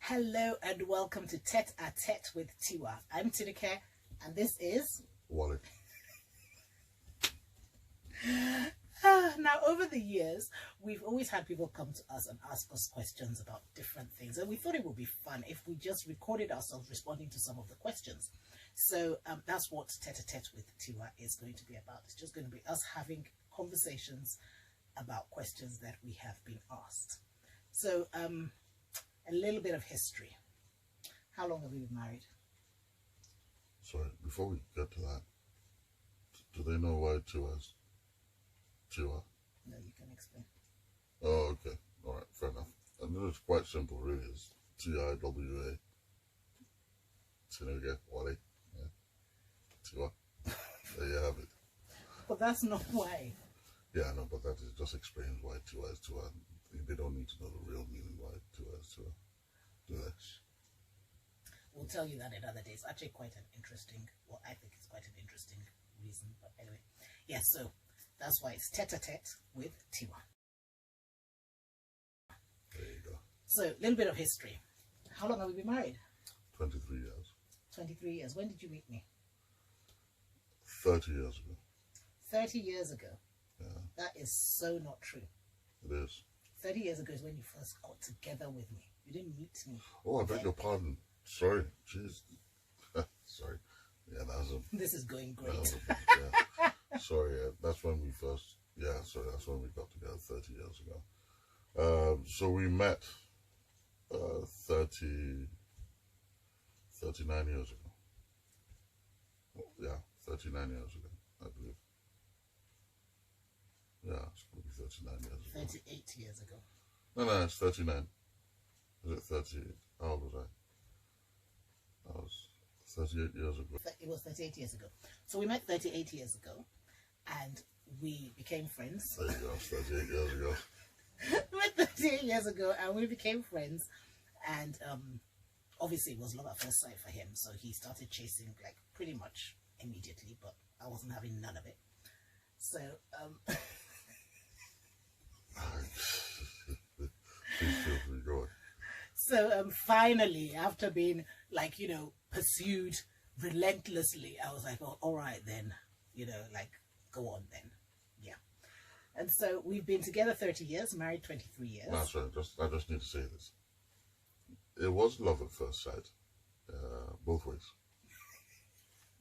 Hello and welcome to Tête à Tête with Tiwa. I'm Tineke and this is Wally. Now, over the years, we've always had people come to us and ask us questions about different things, and we thought it would be fun if we just recorded ourselves responding to some of the questions. So that's what Tête à Tête with Tiwa is going to be about. It's just going to be us having conversations about questions that we have been asked. So a little bit of history. How long have we been married? Sorry, before we get to that, do they know why Tiwa's Tiwa? No, you can explain. Oh, okay. All right, fair enough. And it's quite simple, really. It's Tiwa. Tineke, Wally. Yeah. Tiwa. There you have it. But that's not why. Yeah, no, but that just explains why Tiwa is Tiwa. They don't need to know the real meaning why Tiwa is Tiwa. Do they? We'll tell you that in other days. Actually, quite an interesting, well, I think it's quite an interesting reason. But anyway, yes, so that's why it's Tête à Tête with Tiwa. There you go. So, a little bit of history. How long have we been married? 23 years. 23 years. When did you meet me? 30 years ago. 30 years ago. Yeah. That is so not true. It is. 30 years ago is when you first got together with me. You didn't meet me. Oh, I beg your pardon. Sorry. Jeez. Sorry. Yeah, that was a... This is going great. Yeah. Sorry, that's when we first... Yeah, sorry, that's when we got together 30 years ago. So we met 39 years ago. Yeah, 39 years ago, I believe. Yeah, it's going to be 39 years ago. 38 years ago. No, it's 39. Is it 38? How old was I? I was 38 years ago. It was 38 years ago. So we met 38 years ago and we became friends. There you go, 38 years ago. We met 38 years ago and we became friends. And obviously it was love at first sight for him. So he started chasing like pretty much immediately, but I wasn't having none of it. So... Please feel free, go on. So finally, after being like, pursued relentlessly, I was like, oh, all right then, like, go on then. Yeah. And so we've been together 30 years, married 23 years. No, sorry, I just need to say this. It was love at first sight, both ways.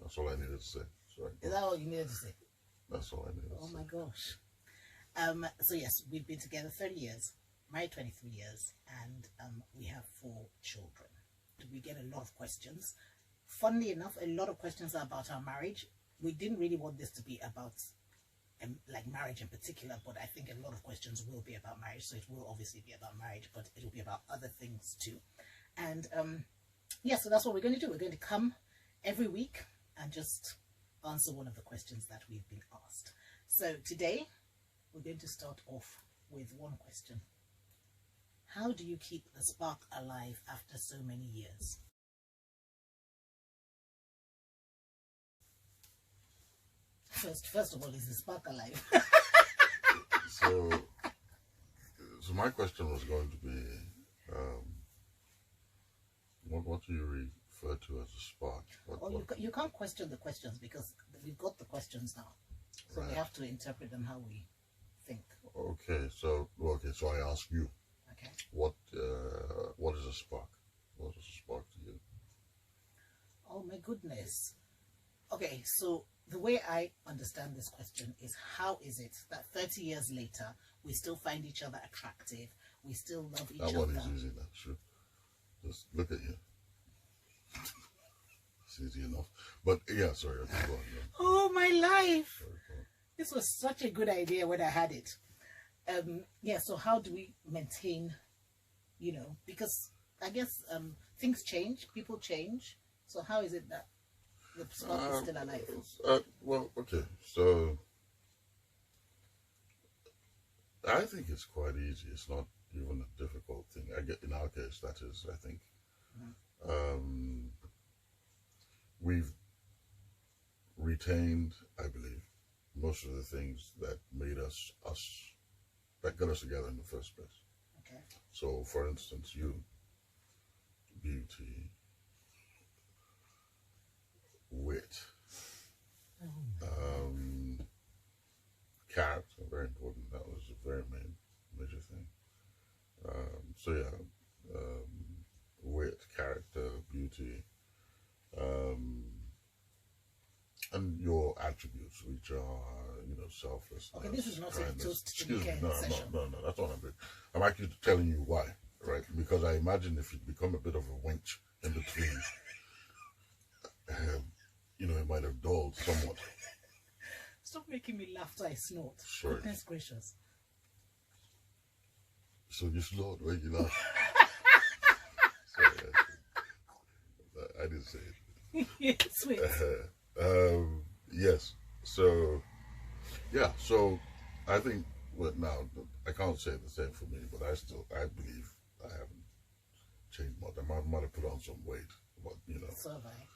That's all I needed to say. Sorry. Is that all you needed to say? That's all I needed to say. Oh my gosh. So yes, we've been together 30 years, married 23 years, and we have 4 children. We get a lot of questions. Funnily enough, a lot of questions are about our marriage. We didn't really want this to be about like marriage in particular, but I think a lot of questions will be about marriage. So it will obviously be about marriage, but it will be about other things too. And yeah, so that's what we're going to do. We're going to come every week and just answer one of the questions that we've been asked. So today we're going to start off with one question. How do you keep the spark alive after so many years? First of all, is the spark alive? So my question was going to be, what do you refer to as a spark? You can't question the questions because we've got the questions now. So right. We have to interpret them how we think. Okay, so I ask you. Okay. What is a spark? What is a spark to you? Oh my goodness. Okay, so the way I understand this question is, how is it that 30 years later we still find each other attractive, we still love each other? That one is easy, that's true. Just look at you. It's easy enough. But yeah, sorry, I can go on. Oh my life! Sorry, this was such a good idea when I had it. Yeah, so how do we maintain, because I guess things change, people change. So how is it that the spark is still alive? Well, okay, so I think it's quite easy. It's not even a difficult thing. In our case, that is, I think. We've retained, I believe, most of the things that made us, that got us together in the first place. Okay. So, for instance, beauty, wit, character, very important. That was a very major thing. So yeah, wit, character, beauty, and your attributes, which are, you know, selflessness. Okay, this is not a kindness. toast to Excuse me, no, session. no, that's what I'm doing. I'm actually telling you why, right? Because I imagine if you become a bit of a wench in between, you know, it might have dulled somewhat. Stop making me laugh till I snort. Sorry. Goodness gracious. So you snort when you laugh. Sorry, I didn't say it. Sweet. Yes. So, yeah. So, I think. Well, now I can't say the same for me, but I believe I haven't changed much. I might have put on some weight, but you know. So have I.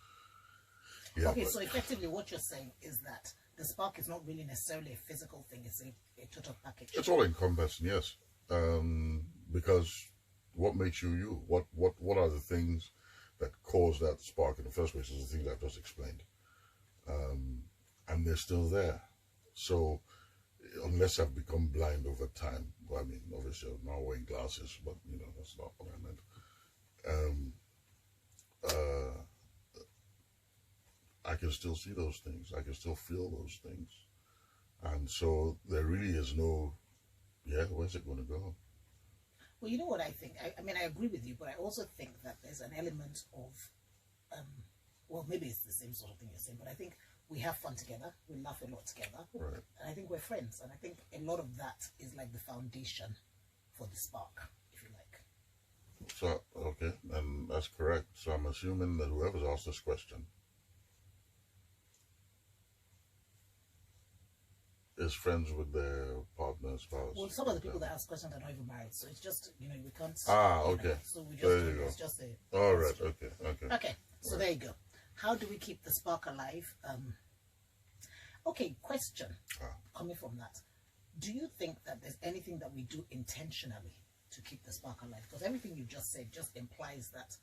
Yeah, okay, but, so effectively, what you're saying is that the spark is not really necessarily a physical thing; it's a total package. it's all encompassing, yes. Because what makes you you? What are the things that cause that spark in the first place? Is the things I've just explained. And they're still there. So unless I've become blind over time, well, I mean, obviously I'm not wearing glasses, but you know, that's not what I meant. I can still see those things. I can still feel those things. And so there really is no, where's it going to go? Well, you know what I think? I mean, I agree with you, but I also think that there's an element of, well, maybe it's the same sort of thing you're saying, but I think we have fun together. We laugh a lot together. Right. And I think we're friends. And I think a lot of that is like the foundation for the spark, if you like. So, okay, and that's correct. So I'm assuming that whoever's asked this question is friends with their partner, spouse. Well, some of the people that ask questions are not even married, so it's just, you know, we can't. Okay. So we just there do you it. go. It's just a. All right. Okay. Okay. So there you go. How do we keep the spark alive? Okay. Question. Coming from that, do you think that there's anything that we do intentionally to keep the spark alive? Because everything you just said just implies that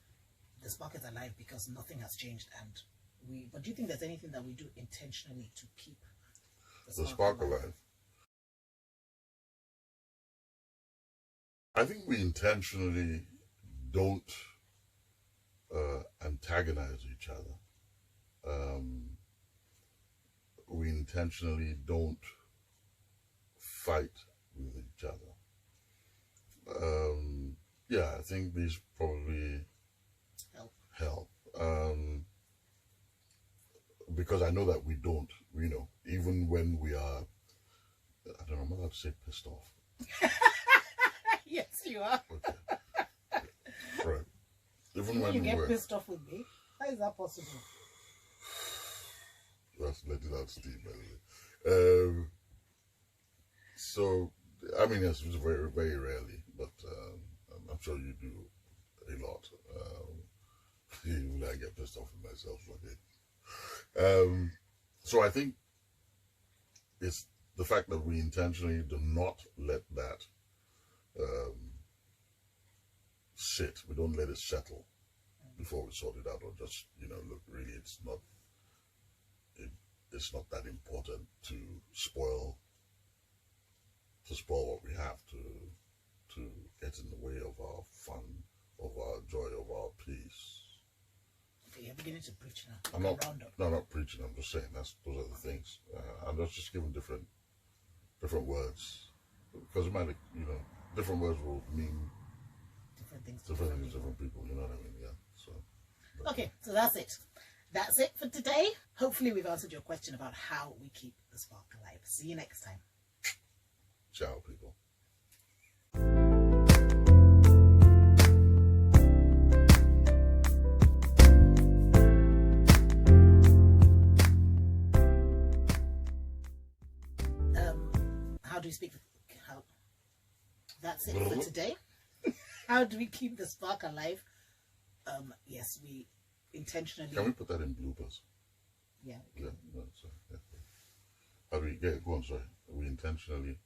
the spark is alive because nothing has changed, and we. But do you think there's anything that we do intentionally to keep the spark alive? I think we intentionally don't antagonize each other. We intentionally don't fight with each other. I think these probably help. Because I know that we don't, you know, even when we are, I don't know, I'm allowed to say pissed off. Yes, you are. Okay. Right. Even when you we get were pissed off with me, how is that possible? That's letting out steam, by the way. So, I mean, it's very, very rarely, but I'm sure you do a lot. Even I get pissed off with myself, okay. So I think it's the fact that we intentionally do not let that sit. We don't let it settle before we sort it out, or just, you know, look, really, it's not that important to spoil what we have, to get in the way of our fun, of our joy, of our peace. Okay, you're beginning to preach now. I'm not preaching. I'm just saying those are the things. I'm just giving different words, because it might, you know, different words will mean different things to different people. You know what I mean? Yeah. So. Okay, so that's it. That's it for today. Hopefully we've answered your question about how we keep the spark alive. See you next time. Ciao, people. How do you speak? That's it for today. How do we keep the spark alive? Yes, we intentionally. Can we put that in bloopers? Yeah. Yeah. No, sorry. Yeah. How do we get? Go on. Sorry. We intentionally.